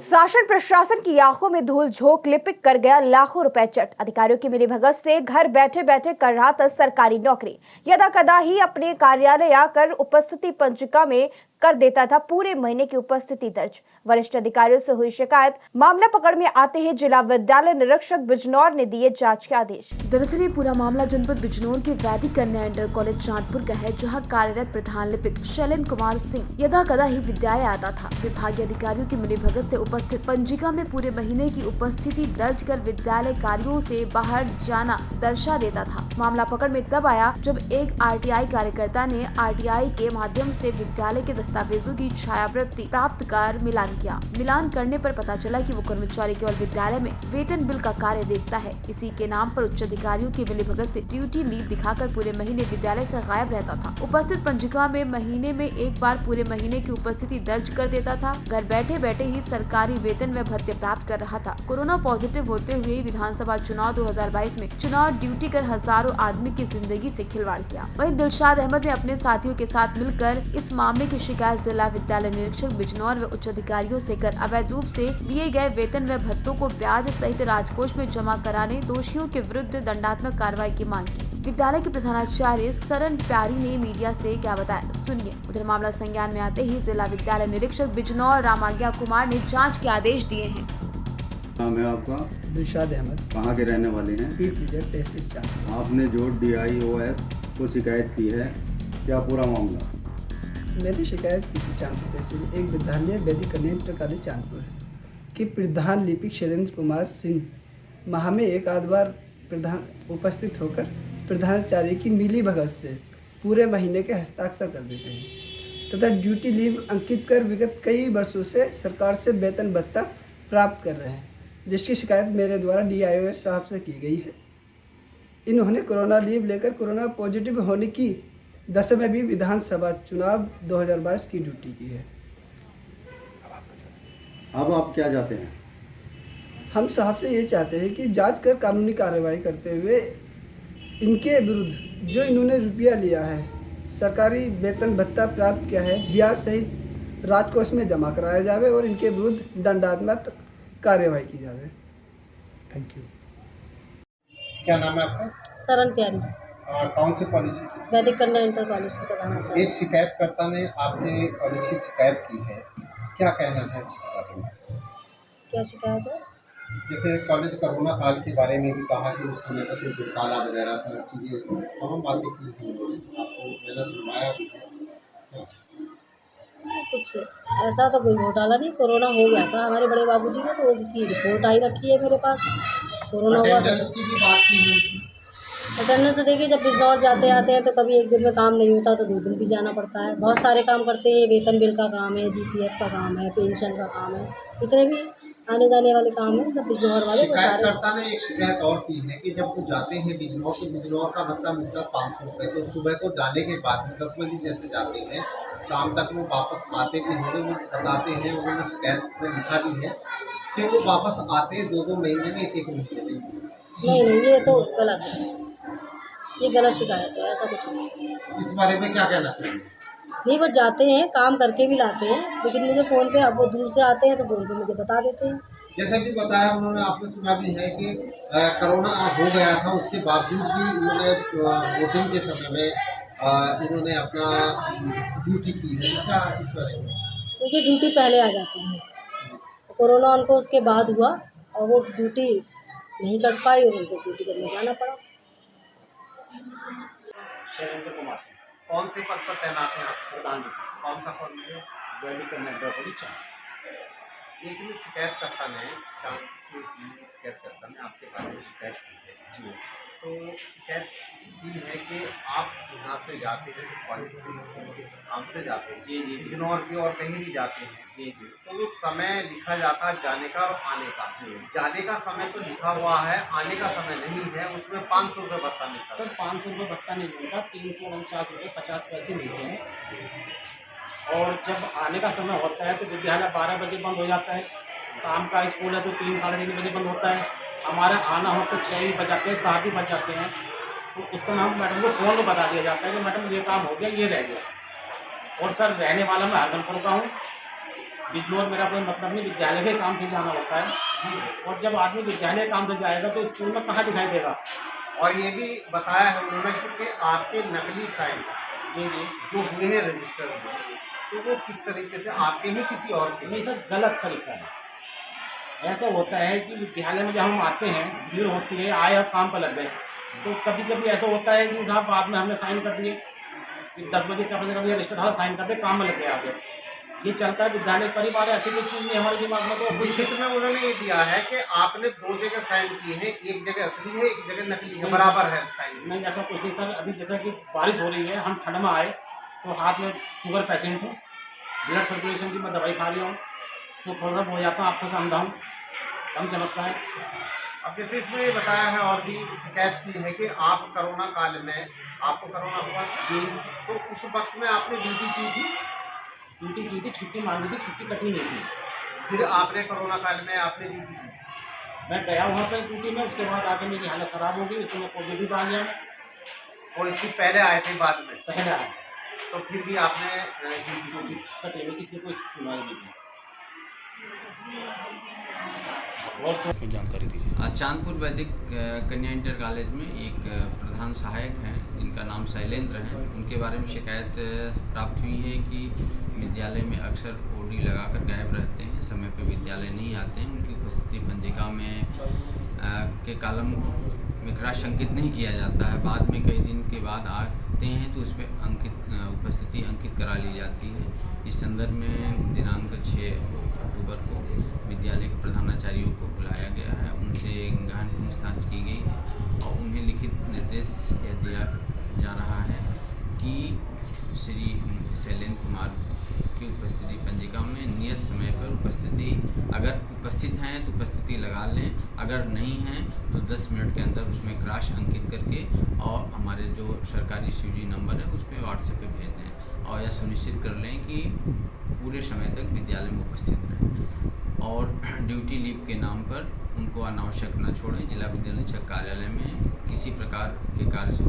शासन प्रशासन की आंखों में धूल झोंक लिपिक कर गया लाखों रुपए चट। अधिकारियों की मिलीभगत से घर बैठे बैठे कर रहा था सरकारी नौकरी। यदा कदा ही अपने कार्यालय आकर उपस्थिति पंजिका में कर देता था पूरे महीने की उपस्थिति दर्ज। वरिष्ठ अधिकारियों से हुई शिकायत, मामला पकड़ में आते ही जिला विद्यालय निरीक्षक बिजनौर ने दिए जांच के आदेश। दरअसल ये पूरा मामला जनपद बिजनौर के वैदिक कन्या इंटर कॉलेज चांदपुर का है, जहां कार्यरत प्रधान लिपिक शैलेंद्र कुमार सिंह यदा कदा ही विद्यालय आता था। विभागीय अधिकारियों की मिलीभगत से उपस्थित पंजिका में पूरे महीने की उपस्थिति दर्ज कर विद्यालय कार्यों से बाहर जाना दर्शा देता था। मामला पकड़ में तब आया जब एक आरटीआई कार्यकर्ता ने आरटीआई के माध्यम से विद्यालय के दस्तावेजों की छायाप्रति प्राप्त कर मिलान किया। मिलान करने पर पता चला कि वो कर्मचारी केवल विद्यालय में वेतन बिल का कार्य देखता है। इसी के नाम पर उच्च अधिकारियों की मिलीभगत से ड्यूटी लीव दिखाकर पूरे महीने विद्यालय से गायब रहता था। उपस्थित पंजिका में महीने में एक बार पूरे महीने की उपस्थिति दर्ज कर देता था। घर बैठे बैठे ही सरकारी वेतन व भत्ते प्राप्त कर रहा था। कोरोना पॉजिटिव होते हुए विधानसभा चुनाव 2022 में चुनाव ड्यूटी कर हजारों आदमी की जिंदगी से खिलवाड़ किया। वहीं दिलशाद अहमद ने अपने साथियों के साथ मिलकर इस मामले की शिकायत जिला विद्यालय निरीक्षक बिजनौर व उच्च अधिकारियों से कर अवैध रूप से लिए गए वेतन व भत्तों को ब्याज सहित राजकोष में जमा कराने दोषियों के विरुद्ध दंडात्मक कार्रवाई की मांग की। विद्यालय के प्रधानाचार्य सरन प्यारी ने मीडिया से क्या बताया, सुनिए। उधर मामला संज्ञान में आते ही जिला विद्यालय निरीक्षक बिजनौर रामाज्ञा कुमार ने जांच के आदेश दिए हैं। नाम है आपका? दिलशाद अहमद। कहाँ के रहने वाले हैं? तहसील चांदपुर। आपने जो DIOS को शिकायत की है, क्या पूरा मामला? मैंने शिकायत की थी चांदपुर तहसील एक विद्यालय वैदिक कन्या इंटर कॉलेज चांदपुर कि प्रधान लिपिक शैलेंद्र कुमार सिंह माह में एक आध बार प्रधान उपस्थित होकर प्रधानाचार्य की मिलीभगत से पूरे महीने के हस्ताक्षर कर देते हैं तथा ड्यूटी लीव अंकित कर विगत कई वर्षों से सरकार से वेतन भत्ता प्राप्त कर रहे हैं, जिसकी शिकायत मेरे द्वारा DIOS साहब से की गई है। इन्होंने कोरोना लीव लेकर कोरोना पॉजिटिव होने की दशा में भी विधानसभा चुनाव 2022 की ड्यूटी की है। अब आप क्या चाहते हैं? हम साहब से ये चाहते हैं कि जांच कर कानूनी कार्रवाई करते हुए इनके विरुद्ध जो इन्होंने रुपया लिया है, सरकारी वेतन भत्ता प्राप्त किया है, ब्याज सहित राजकोष में जमा कराया जाए और इनके विरुद्ध दंडात्मक कार्रवाई की जाए। Thank you. क्या नाम है आपका? सरन प्यारी। कौन सी पॉलिसी? वैदिक कन्या इंटर कॉलेज के प्रधानाचार्य। एक शिकायतकर्ता ने आपके कॉलेज की शिकायत की है, क्या कहना है उसके बारे में? क्या शिकायत है? जैसे कॉलेज कोरोना काल के बारे में भी कहा कि उस समय पर कोई घोटाला वगैरह सारी चीज़ें तमाम बातें की हैं उन्होंने, आपको मैंने सुनवाया भी है। कुछ ऐसा तो कोई घोटाला नहीं, कोरोना हो गया था हमारे बड़े बाबूजी को, तो उनकी रिपोर्ट आई रखी है मेरे पास। कोरोना हुआ था। अटेंडेंस की भी बात की हुई थी। अटेंडेंस तो देखिए, जब बिजनौर जाते आते हैं तो कभी एक दिन में काम नहीं होता तो 2 दिन भी जाना पड़ता है। बहुत सारे काम करते हैं, वेतन बिल का काम है, GPF का काम है, पेंशन का काम है, इतने भी आने जाने वाले काम है। मतलब बिजनौर वाले वो सारे। शिकायतकर्ता ने एक शिकायत और की है कि जब वो जाते हैं बिजनौर, तो बिजनौर का भत्ता मिलता है 500 रुपये। तो सुबह को जाने के बाद 10 बजे जैसे जाते हैं, शाम तक वो वापस आते भी होंगे, वो बताते हैं, उन्होंने शिकायत में लिखा भी है कि वो वापस आते हैं 2-2 महीने में, 1-1 महीने में। नहीं, ये तो गलत है, ये गलत शिकायत है, ऐसा कुछ नहीं। इस बारे में क्या कहना चाहिए? नहीं, वो जाते हैं, काम करके भी लाते हैं, लेकिन मुझे फ़ोन पे, अब वो दूर से आते हैं तो फ़ोन पे मुझे बता देते हैं। जैसे भी बताया उन्होंने, आपने सुना भी है कि कोरोना हो गया था, उसके बावजूद भी उन्होंने वोटिंग के समय में इन्होंने अपना ड्यूटी की है। क्या इस बारे में? क्योंकि ड्यूटी पहले आ जाती है, कोरोना उनको उसके बाद हुआ और वो ड्यूटी नहीं कर पाई और उनको ड्यूटी करने जाना पड़ा। शैलेंद्र कुमार सिंह, कौन से पद पर तैनात हैं आप? प्रधान कौन सा पद है? वैदिक कन्या इंटर कॉलेज चांदपुर। एक ने शिकायतकर्ता ने शिकायतकर्ता ने आपके बारे में शिकायत की है जी। तो शिकायत की है कि आप यहाँ से जाते हैं कॉलेज के स्कूल के काम से जाते हैं जी। बिजनौर के और कहीं भी जाते हैं जी। तो वो समय लिखा जाता है जाने का और आने का। जाने का समय तो लिखा हुआ है, आने का समय नहीं है, उसमें 500 रुपये भत्ता मिलता है। सर 500 रुपये भत्ता नहीं मिलता, 349 रुपये 50 पैसे मिलते हैं। और जब आने का समय होता है तो विद्यालय 12 बजे बंद हो जाता है, शाम का स्कूल है तो 3-3:30 बजे बंद होता है। हमारा आना हो तो 6 भी बज जाते हैं, 7 भी बज जाते हैं। तो उस समय हम मैडम को फ़ोन को बता दिया जाता है कि मैडम ये काम हो गया, ये रह गया। और सर रहने वाला मैं हरगनपुर का हूँ, बिजनौर मेरा कोई मतलब नहीं, विद्यालय के काम से जाना होता है। और जब आदमी विद्यालय के काम से जाएगा तो स्कूल में कहाँ दिखाई देगा। और ये भी बताया है उन्होंने कि आपके नकली साइन जी जी जो हुए हैं रजिस्टर में, तो वो किस तरीके से आपके ही किसी और के नहीं सर, गलत तरीका है। ऐसा होता है कि विद्यालय में जब हम आते हैं, भीड़ होती है, आए अब काम पर लग गए, तो कभी कभी ऐसा होता है कि साहब बाद में हमने साइन कर दिए कि 10 बजे 4 बजे का रजिस्टर था, साइन कर दे, काम में लग गए आगे। ये चलता है विद्यालय परिवार, ऐसी कोई चीज़ नहीं हमारे दिमाग में। तो लिखित में उन्होंने ये दिया है कि आपने 2 जगह साइन किए हैं, एक जगह असली है, एक जगह नकली है, बराबर है साइन। नहीं, ऐसा कुछ नहीं सर। अभी जैसा कि बारिश हो रही है, हम ठंड में आए तो हाथ में शुगर पेशेंट हूँ, ब्लड सर्कुलेशन की मैं दवाई खा लिया हूँ, तो थोड़ा सा हो जाता हूँ, आपको समझा हूँ, कम चमकता है। अब जैसे इसमें ये बताया है और भी शिकायत की है कि आप कोरोना काल में आपको कोरोना हुआ जी, तो उस वक्त में आपने ड्यूटी की थी, ड्यूटी की थी, छुट्टी मांगी थी, छुट्टी कटी नहीं थी। फिर आपने कोरोना काल में आपने ड्यूटी की, मैं गया वहाँ पर ड्यूटी में, उसके बाद आके मेरी हालत ख़राब हो गई, उसमें मैं पॉजिटिव आ गया। और इसकी पहले आए थे बाद में, पहले आया तो फिर भी आपने ड्यूटी की। कटे में किसी को सुनवाई नहीं थी। और तो इसमें जानकारी दीजिए। चांदपुर वैदिक कन्या इंटर कॉलेज में एक प्रधान सहायक हैं जिनका नाम शैलेंद्र है। उनके बारे में शिकायत प्राप्त हुई है कि विद्यालय में अक्सर ओडी लगाकर गायब रहते हैं, समय पे विद्यालय नहीं आते हैं, उनकी उपस्थिति पंजिका में के कॉलम में क्रॉस अंकित नहीं किया जाता है। बाद में कई दिन के बाद आते हैं तो उसमें उपस्थिति अंकित करा ली जाती है। इस संदर्भ में दिनांक 6 अक्टूबर को विद्यालय के प्रधानाचार्यों को बुलाया गया है, उनसे गहन पूछताछ की गई है और उन्हें लिखित निर्देश दिया जा रहा है कि श्री शैलेंद्र कुमार की उपस्थिति पंजिका में नियत समय पर उपस्थिति, अगर उपस्थित हैं तो उपस्थिति लगा लें, अगर नहीं हैं तो 10 मिनट के अंदर उसमें क्रॉस अंकित करके और हमारे जो सरकारी शिवजी नंबर है उस पर व्हाट्सएप पे भेज दें और यह सुनिश्चित कर लें कि पूरे समय तक विद्यालय में उपस्थित रहें और ड्यूटी लीव के नाम पर उनको अनावश्यक न छोड़ें। जिला विद्यालय कार्यालय में किसी प्रकार के कार्य से